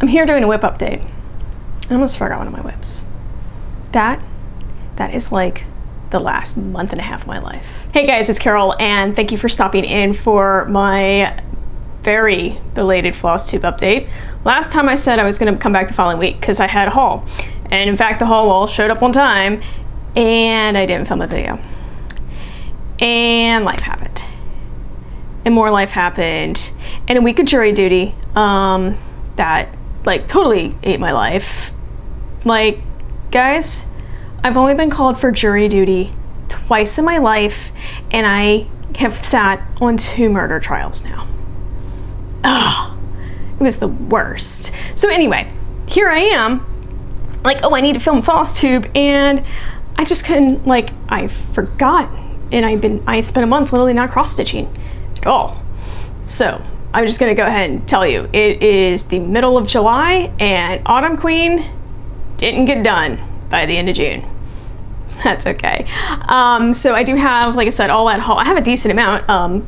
I'm here doing a whip update. I almost forgot one of my whips. That is like the last month and a half of my life. Hey guys, it's Carol, and thank you for stopping in for my very belated Flosstube update. Last time I said I was gonna come back the following week because I had a haul. And in fact, the haul all showed up on time and I didn't film a video. And life happened. And more life happened. And a week of jury duty that like totally ate my life. Like, guys, I've only been called for jury duty twice in my life, and I have sat on 2 murder trials now. Ugh, it was the worst. So anyway, here I am, like, oh, I need to film Flosstube, and I just couldn't, like, I forgot, and I spent a month literally not cross-stitching at all. So I'm just gonna go ahead and tell you, it is the middle of July, and Autumn Queen didn't get done by the end of June. That's okay. So I do have, like I said, all that haul. I have a decent amount.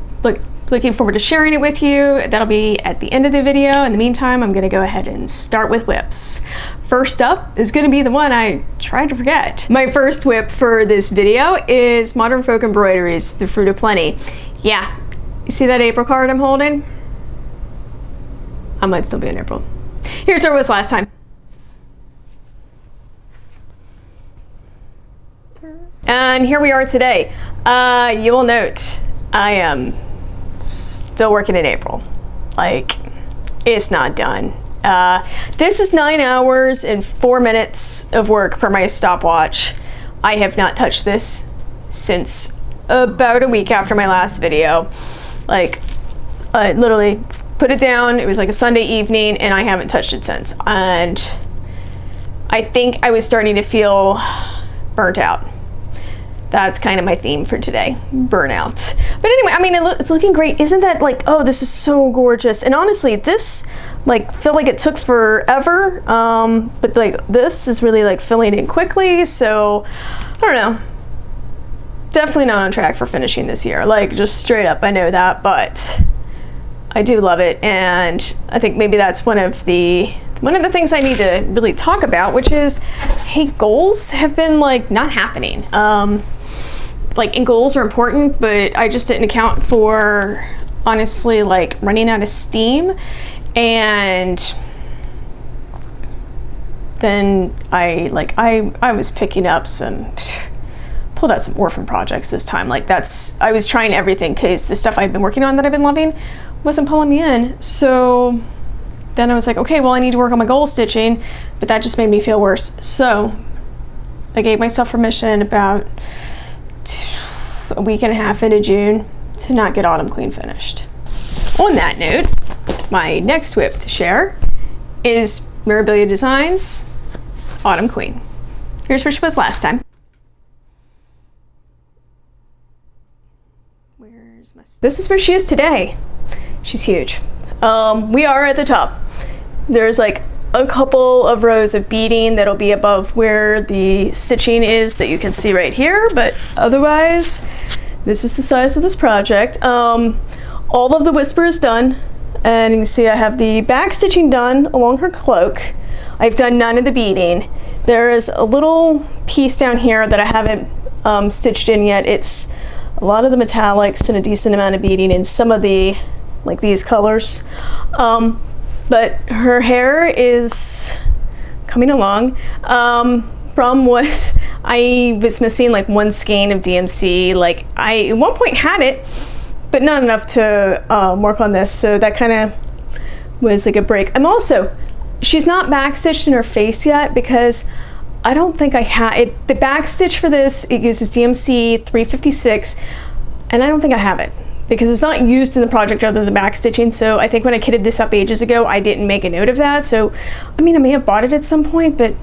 Looking forward to sharing it with you. That'll be at the end of the video. In the meantime, I'm gonna go ahead and start with whips. First up is gonna be the one I tried to forget. My first whip for this video is Modern Folk Embroideries, The Fruit of Plenty. Yeah, you see that April card I'm holding? I might still be in April. Here's where it was last time. And here we are today. You will note I am still working in April. Like, it's not done. This is 9 hours and 4 minutes of work per my stopwatch. I have not touched this since about a week after my last video. Like, I literally put it down. It was like a Sunday evening, and I haven't touched it since. And I think I was starting to feel burnt out. That's kind of my theme for today, burnout. But anyway, I mean, it's looking great. Isn't that like, oh, this is so gorgeous. And honestly, this like felt like it took forever, but like this is really like filling in quickly. So I don't know, definitely not on track for finishing this year. Like, just straight up, I know that, but I do love it. And I think maybe that's one of the things I need to really talk about, which is, hey, goals have been like not happening. Like, and goals are important, but I just didn't account for, honestly, like running out of steam. And then I was picking up pulled out some orphan projects this time. Like, I was trying everything because the stuff I've been working on that I've been loving wasn't pulling me in. So then I was like, okay, well, I need to work on my goal stitching, but that just made me feel worse. So I gave myself permission about a week and a half into June to not get Autumn Queen finished. On that note, my next whip to share is Mirabilia Designs Autumn Queen. Here's where she was last time. This is where she is today. She's huge. We are at the top. There's like a couple of rows of beading that'll be above where the stitching is that you can see right here, but otherwise, this is the size of this project. All of the whisper is done, and you can see I have the back stitching done along her cloak. I've done none of the beading. There is a little piece down here that I haven't stitched in yet. It's a lot of the metallics and a decent amount of beading in some of the, like these colors. But her hair is coming along. Problem was I was missing like 1 skein of DMC. Like, I at one point had it, but not enough to work on this. So that kind of was like a break. She's not backstitched in her face yet because I don't think I have it. The backstitch for this, it uses DMC 356, and I don't think I have it, because it's not used in the project other than backstitching. So I think when I kitted this up ages ago, I didn't make a note of that. So, I mean, I may have bought it at some point, but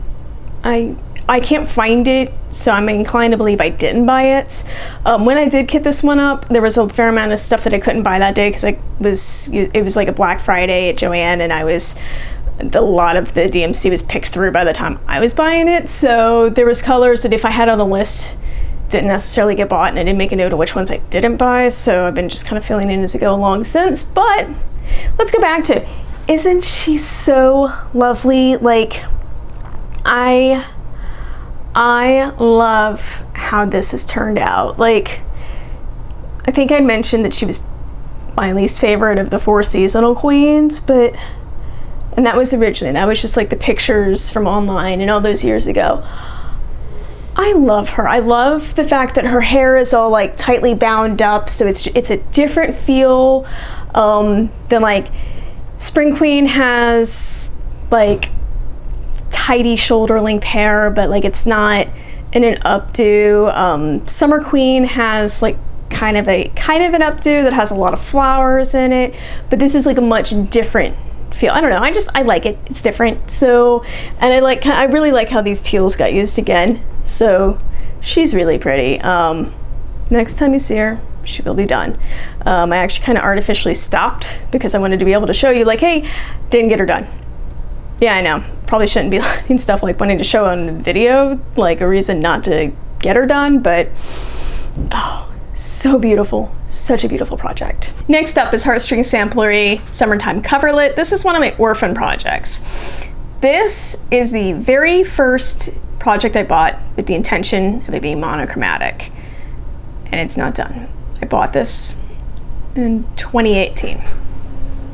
I can't find it, so I'm inclined to believe I didn't buy it. When I did kit this one up, there was a fair amount of stuff that I couldn't buy that day because it was like a Black Friday at Joann, and a lot of the DMC was picked through by the time I was buying it. So there was colors that if I had on the list, didn't necessarily get bought, and I didn't make a note of which ones I didn't buy. So I've been just kind of filling in as I go along since. But let's go back to Isn't she so lovely? Like, I love how this has turned out. Like, I think I'd mentioned that she was my least favorite of the 4 seasonal queens, and that was originally, that was just like the pictures from online and all those years ago. I love her. I love the fact that her hair is all like tightly bound up, so it's a different feel than like Spring Queen has like tidy shoulder length hair, but like it's not in an updo. Summer Queen has like kind of an updo that has a lot of flowers in it, but this is like a much different feel. I don't know, I like it. It's different. So, and I really like how these teals got used again. So she's really pretty. Next time you see her, she will be done. I actually kind of artificially stopped because I wanted to be able to show you, like, hey, didn't get her done. Yeah, I know, probably shouldn't be letting stuff like wanting to show on the video like a reason not to get her done, but oh, so beautiful. Such a beautiful project. Next up is Heartstring Samplery Summertime Coverlet. This is one of my orphan projects. This is the very first project I bought with the intention of it being monochromatic, and it's not done. I bought this in 2018.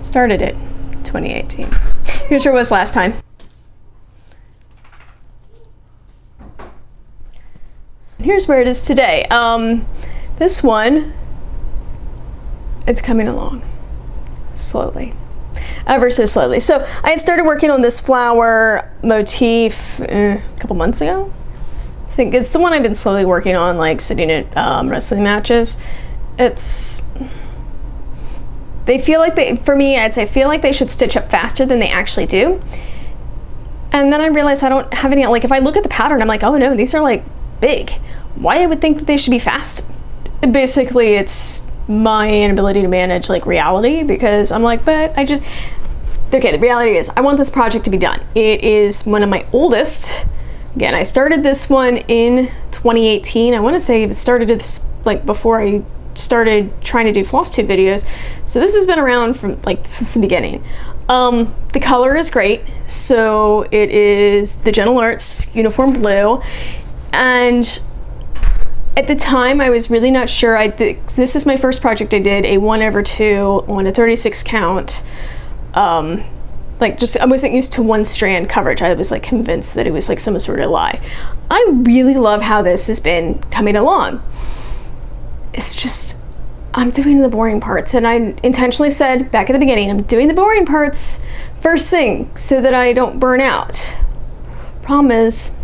Started it 2018. Here's where it was last time. Here's where it is today. This one, it's coming along slowly, ever so slowly. So I had started working on this flower motif a couple months ago. I think it's the one I've been slowly working on, like sitting at wrestling matches. They feel like for me, I feel like they should stitch up faster than they actually do. And then I realized I don't have any, like if I look at the pattern, I'm like, oh no, these are like big. Why I would think that they should be fast? Basically, it's my inability to manage like reality, because I'm like, but okay, the reality is I want this project to be done. It is one of my oldest. Again, I started this one in 2018. I want to say it started this like before I started trying to do Flosstube videos. So this has been around from like since the beginning. The color is great. So it is the Gentle Arts Uniform Blue. And at the time, I was really not sure. This is my first project I did, a 1/2 on a 36 count. I wasn't used to one strand coverage. I was like convinced that it was like some sort of lie. I really love how this has been coming along. It's just, I'm doing the boring parts, and I intentionally said back at the beginning, I'm doing the boring parts first thing so that I don't burn out. Problem is,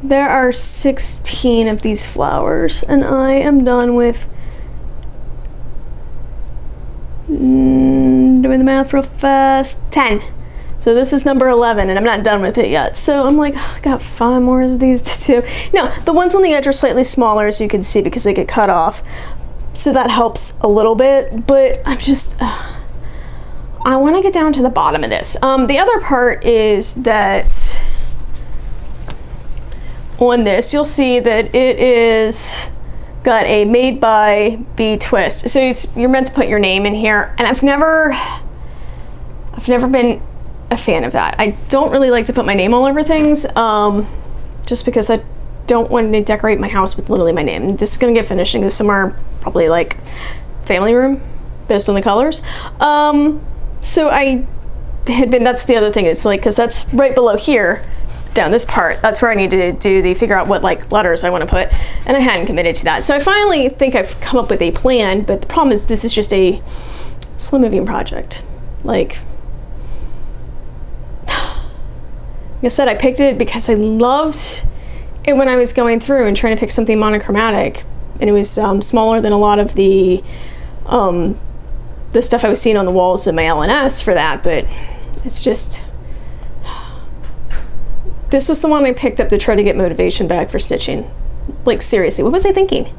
there are 16 of these flowers, and I am done with, doing the math real fast, 10. So this is number 11, and I'm not done with it yet. So I'm like, oh, I got 5 more of these to do. Now, the ones on the edge are slightly smaller, as you can see, because they get cut off. So that helps a little bit, but I'm just, I want to get down to the bottom of this. The other part is that on this, you'll see that it is got a made by Bee twist. So you're meant to put your name in here, and I've never been a fan of that. I don't really like to put my name all over things, just because I don't want to decorate my house with literally my name. This is gonna get finished and go somewhere, probably like family room, based on the colors. So I had been, that's the other thing, it's like, because that's right below here, down this part, that's where I need to figure out what like letters I want to put, and I hadn't committed to that. So I finally think I've come up with a plan, but the problem is this is just a slow moving project. Like I said, I picked it because I loved it when I was going through and trying to pick something monochromatic, and it was smaller than a lot of the stuff I was seeing on the walls of my LNS for that, but it's just, this was the one I picked up to try to get motivation back for stitching. Like seriously, what was I thinking?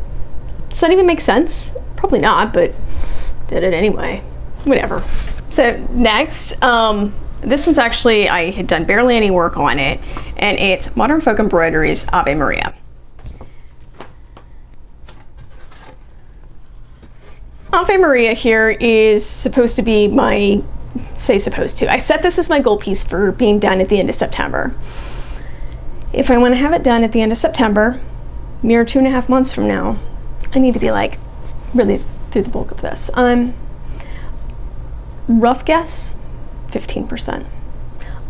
Does that even make sense? Probably not, but did it anyway. Whatever. So next, this one's actually, I had done barely any work on it, and it's Modern Folk Embroideries Ave Maria. Ave Maria here is supposed to be my say supposed to. I set this as my goal piece for being done at the end of September. If I want to have it done at the end of September, mere 2.5 months from now, I need to be like really through the bulk of this. Rough guess, 15%.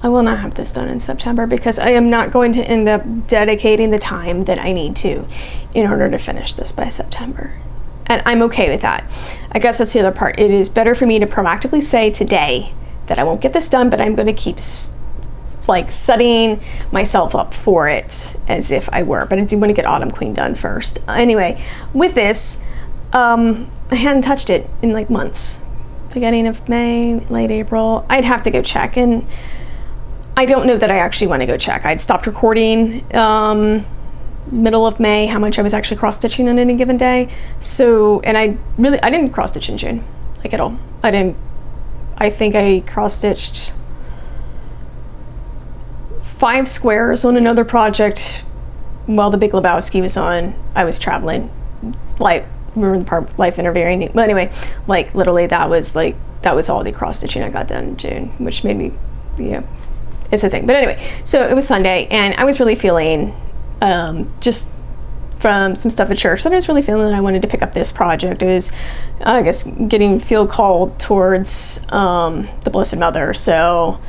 I will not have this done in September because I am not going to end up dedicating the time that I need to in order to finish this by September. And I'm okay with that. I guess that's the other part. It is better for me to proactively say today that I won't get this done, but I'm going to keep like setting myself up for it as if I were. But I do want to get Autumn Queen done first. Anyway, with this, I hadn't touched it in like months. Beginning of May, late April. I'd have to go check, and I don't know that I actually want to go check. I'd stopped recording middle of May how much I was actually cross-stitching on any given day. So, and I didn't cross-stitch in June, like at all. I think I cross-stitched 5 squares on another project while the Big Lebowski was on. I was traveling, like, remember the part life interviewing. But anyway, like literally that was all the cross-stitching I got done in June, which made me, yeah, it's a thing. But anyway, so it was Sunday, and I was really feeling, just from some stuff at church, that I was really feeling that I wanted to pick up this project. It was, I guess, feel called towards the Blessed Mother. So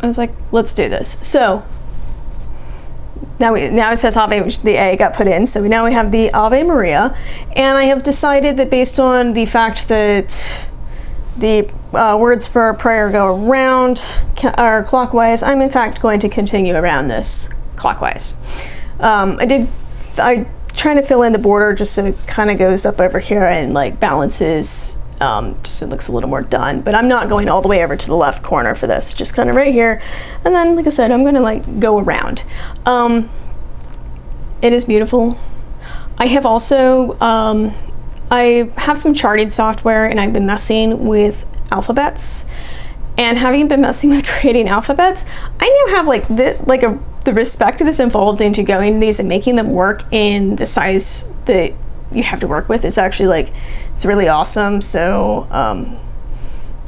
I was like, let's do this. So now it says Ave, the A got put in, so now we have the Ave Maria, and I have decided that based on the fact that the words for our prayer go around or clockwise, I'm in fact going to continue around this clockwise. I trying to fill in the border just so it kind of goes up over here and like balances, just so it looks a little more done. But I'm not going all the way over to the left corner for this, just kind of right here. And then, like I said, I'm going to like go around. It is beautiful. I have also, I have some charting software, and I've been messing with alphabets. And having been messing with creating alphabets, I now have like the respect that's involved into going to these and making them work in the size that you have to work with. It's actually like, it's really awesome. So I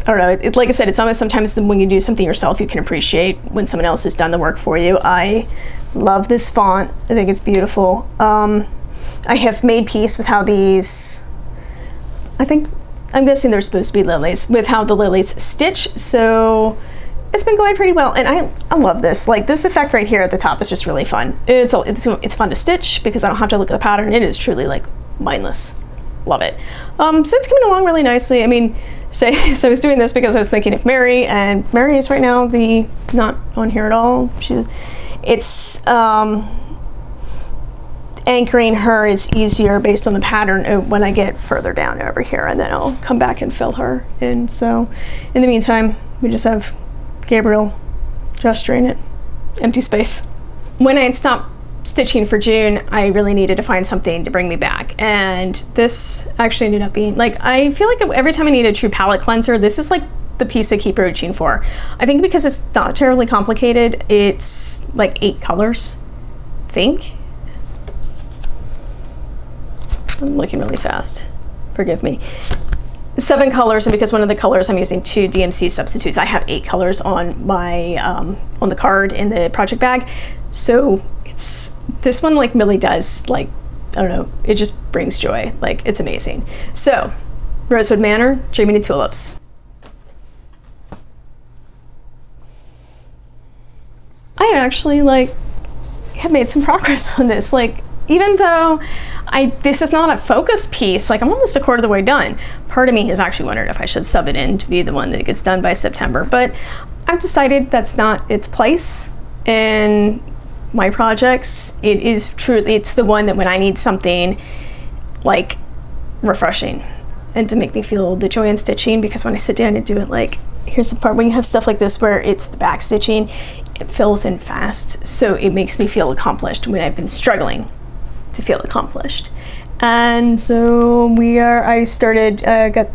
don't know, like I said, it's almost sometimes when you do something yourself, you can appreciate when someone else has done the work for you. I love this font. I think it's beautiful. I have made peace with how these, I'm guessing they're supposed to be lilies, with how the lilies stitch. So it's been going pretty well, and I love this. Like this effect right here at the top is just really fun. It's fun to stitch because I don't have to look at the pattern. It is truly like mindless. Love it. So it's coming along really nicely. I mean, so I was doing this because I was thinking of Mary, and Mary is right now not on here at all. It's anchoring her is easier based on the pattern when I get further down over here, and then I'll come back and fill her in. So in the meantime, we just have Gabriel gesturing it, empty space. When I had stopped stitching for June, I really needed to find something to bring me back, and this actually ended up being like, I feel like every time I need a true palette cleanser, this is like the piece I keep reaching for. I think because it's not terribly complicated, it's like 8 colors, I think. I'm looking really fast, forgive me. 7 colors, and because one of the colors I'm using 2 DMC substitutes, I have 8 colors on my on the card in the project bag. So this one like really does, like, I don't know, it just brings joy. Like, it's amazing. So Rosewood Manor, Dreaming of Tulips. I actually have made some progress on this. Like, even though this is not a focus piece, like I'm almost a quarter of the way done. Part of me has actually wondered if I should sub it in to be the one that gets done by September, but I've decided that's not its place in my projects. It is truly, it's the one that when I need something like refreshing and to make me feel the joy in stitching, because when I sit down and do it, like, here's the part when you have stuff like this where it's the back stitching, it fills in fast, so it makes me feel accomplished when I've been struggling to feel accomplished. And so I started, got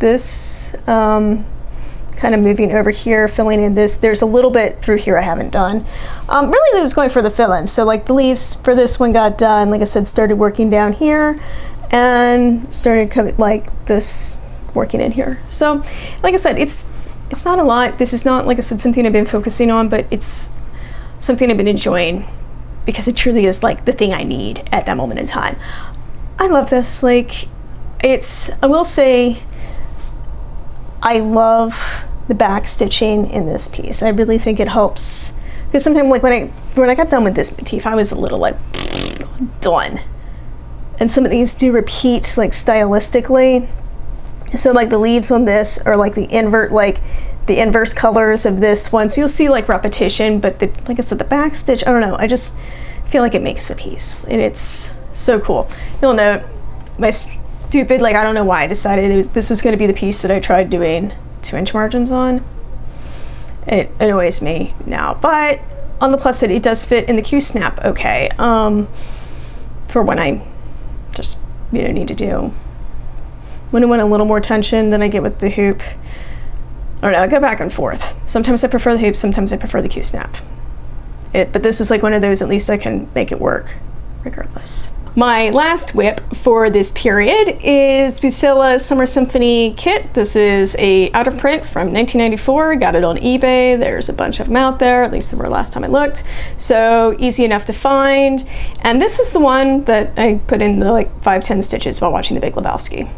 this kind of moving over here, filling in this. There's a little bit through here I haven't done. Really, I was going for the fill-in. So like the leaves for this one got done. Like I said, started working down here and started coming like this, working in here. So like I said, it's not a lot. This is not, like I said, something I've been focusing on, but it's something I've been enjoying because it truly is like the thing I need at that moment in time. I love this. Like, I will say, I love the back stitching in this piece. I really think it helps, because sometimes like when I got done with this motif, I was a little like done. And some of these do repeat like stylistically. So like the leaves on this are like the inverse colors of this one. So you'll see like repetition, but like I said, the back stitch, I don't know, I just feel like it makes the piece, and it's so cool. You'll note my stupid, like, I don't know why I decided this was going to be the piece that I tried doing 2-inch margins on. It annoys me now, but on the plus side, it does fit in the Q-snap okay, for when I just, need to do, when I want a little more tension than I get with the hoop. I don't know, I go back and forth. Sometimes I prefer the hoop, sometimes I prefer the Q-snap. But this is like one of those, at least I can make it work regardless. My last whip for this period is Bucilla's Summer Symphony kit. This is a out of print from 1994. Got it on eBay. There's a bunch of them out there, at least there were last time I looked. So easy enough to find. And this is the one that I put in the like 5-10 stitches while watching The Big Lebowski,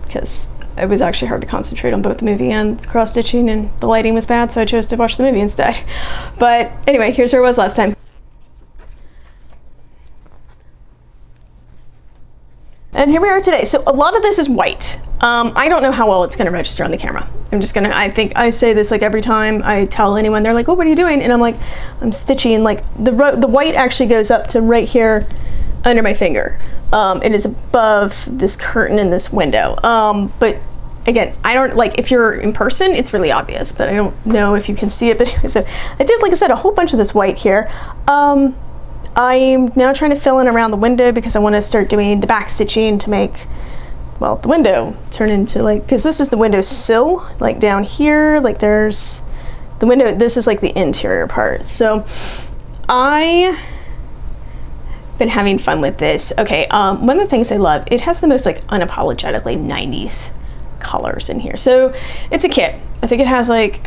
because it was actually hard to concentrate on both the movie and cross stitching, and the lighting was bad, so I chose to watch the movie instead. But anyway, here's where it was last time. And here we are today. So a lot of this is white. I don't know how well it's gonna register on the camera. I think I say this like every time I tell anyone, they're like, oh, what are you doing? And I'm like, I'm stitching, like the white actually goes up to right here under my finger. It is above this curtain in this window. But again, I don't, like, if you're in person, it's really obvious, but I don't know if you can see it. But anyway, so I did, like I said, a whole bunch of this white here. I'm now trying to fill in around the window because I want to start doing the back stitching to make, well, the window turn into like, because this is the window sill, like down here, like there's the window, this is like the interior part. So I been having fun with this. Okay, one of the things I love, it has the most like unapologetically 90s colors in here. So it's a kit. I think it has like,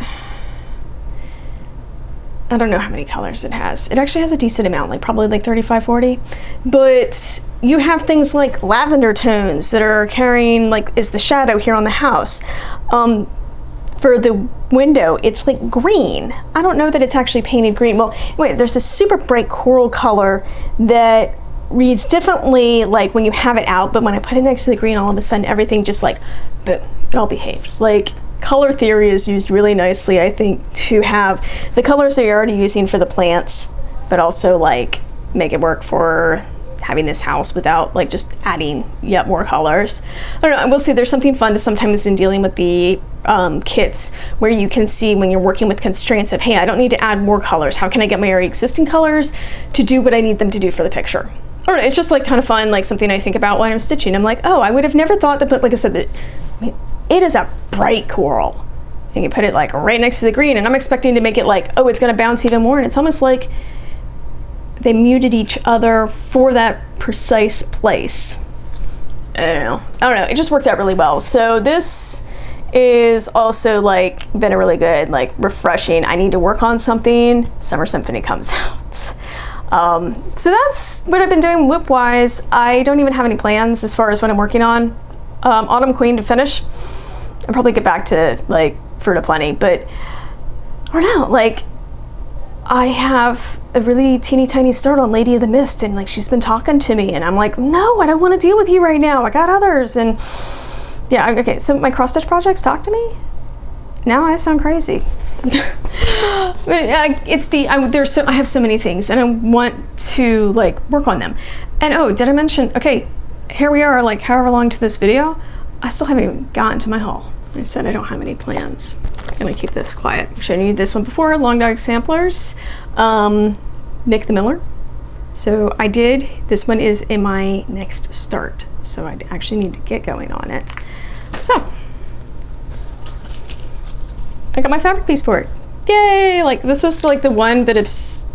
I don't know how many colors it has. It actually has a decent amount, like probably like 35, 40. But you have things like lavender tones that are carrying, like, is the shadow here on the house. For the window, it's like green. I don't know that it's actually painted green. Well, wait, there's this super bright coral color that reads differently like when you have it out, but when I put it next to the green, all of a sudden everything just like, boom, it all behaves. Like, color theory is used really nicely, I think, to have the colors that you're already using for the plants, but also like make it work for having this house without like just adding yet more colors. I don't know, I will say there's something fun to sometimes in dealing with the kits where you can see when you're working with constraints of, hey, I don't need to add more colors. How can I get my already existing colors to do what I need them to do for the picture? I don't know, it's just like kind of fun, like something I think about when I'm stitching. I'm like, oh, I would have never thought to put, like I said, it is a bright coral. And you put it like right next to the green, and I'm expecting to make it like, oh, it's gonna bounce even more. And it's almost like they muted each other for that precise place. I don't know, it just worked out really well. So this is also like been a really good, like refreshing, I need to work on something, Summer Symphony comes out. So that's what I've been doing whip wise. I don't even have any plans as far as what I'm working on. Autumn Queen to finish. I'll probably get back to like Fruit of Plenty, but I don't know, like I have a really teeny tiny start on Lady of the Mist, and like she's been talking to me, and I'm like, no, I don't want to deal with you right now, I got others. And yeah, okay, so my cross stitch projects talk to me. Now I sound crazy. But I have so many things, and I want to like work on them. And oh, did I mention, okay, here we are, like however long to this video, I still haven't even gotten to my haul. I said I don't have any plans. I'm gonna keep this quiet. I've shown you this one before, Long Dog Samplers, Mick the Miller. So I did, this one is in my next start, so I actually need to get going on it. So, I got my fabric piece for it. Yay! Like, this was like the one that is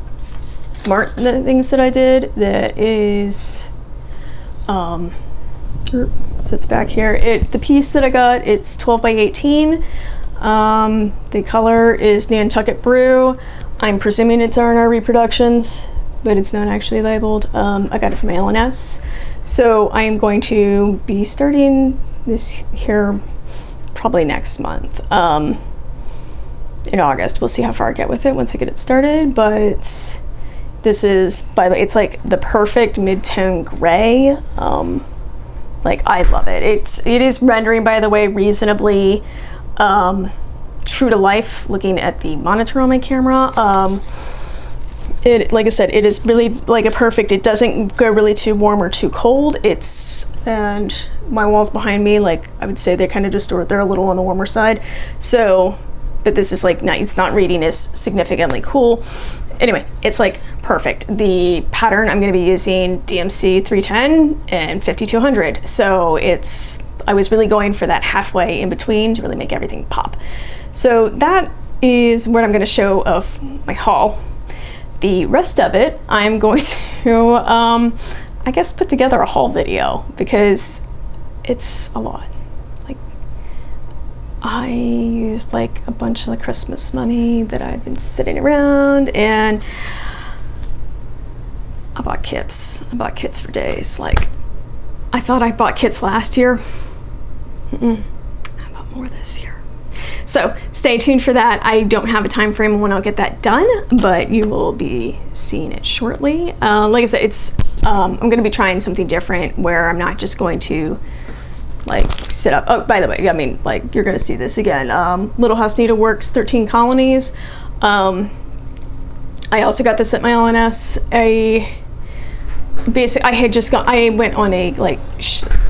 smart, the things that I did, that is, sits back here. The piece that I got, it's 12 by 18. The color is Nantucket Brew. I'm presuming it's R&R Reproductions, but it's not actually labeled. I got it from LNS. So I am going to be starting this here probably next month. In August. We'll see how far I get with it once I get it started, but this is, by the way, it's like the perfect mid-tone gray. Like, I love it. It is rendering, by the way, reasonably true to life looking at the monitor on my camera. Like I said, it is really like a perfect, it doesn't go really too warm or too cold. And my walls behind me, like, I would say they're kind of just, they're a little on the warmer side. So, but this is like, it's not reading as significantly cool. Anyway, it's like perfect. The pattern, I'm going to be using DMC 310 and 5200. So I was really going for that halfway in between to really make everything pop. So that is what I'm going to show of my haul. The rest of it, I'm going to, I guess, put together a haul video because it's a lot. Like, I used like a bunch of the Christmas money that I'd been sitting around, and I bought kits. I bought kits for days. Like, I thought I bought kits last year. I bought more this year. So stay tuned for that. I don't have a time frame when I'll get that done, but you will be seeing it shortly. Like I said, I'm going to be trying something different where I'm not just going to like sit up. Oh, by the way, I mean, like, you're going to see this again. Little House Needleworks 13 Colonies. I also got this at my LNS. I went on a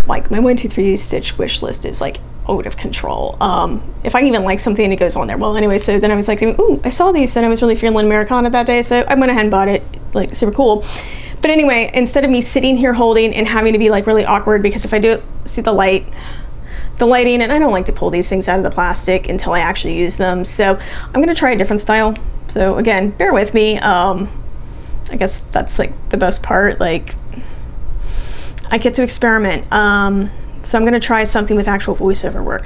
like my 1, 2, 3 stitch wish list is like out of control. If I even like something, it goes on there. Well, anyway, so then I was like, ooh, I saw these and I was really feeling Americana that day, so I went ahead and bought it. Like, super cool. But anyway, instead of me sitting here holding and having to be like really awkward, because if I do see the lighting, and I don't like to pull these things out of the plastic until I actually use them, so I'm gonna try a different style. So again, bear with me. I guess that's like the best part. Like, I get to experiment. So I'm gonna try something with actual voiceover work.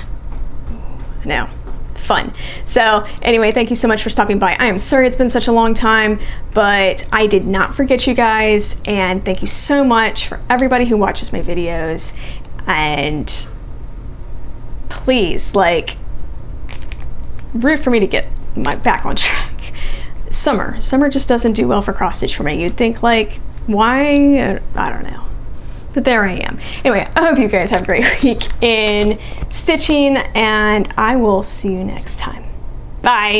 Now, fun. So anyway, thank you so much for stopping by. I am sorry it's been such a long time, but I did not forget you guys, and thank you so much for everybody who watches my videos. And please, like, root for me to get my back on track. Summer just doesn't do well for cross stitch for me. You'd think, like, why? I don't know. But there I am. Anyway, I hope you guys have a great week in stitching, and I will see you next time. Bye.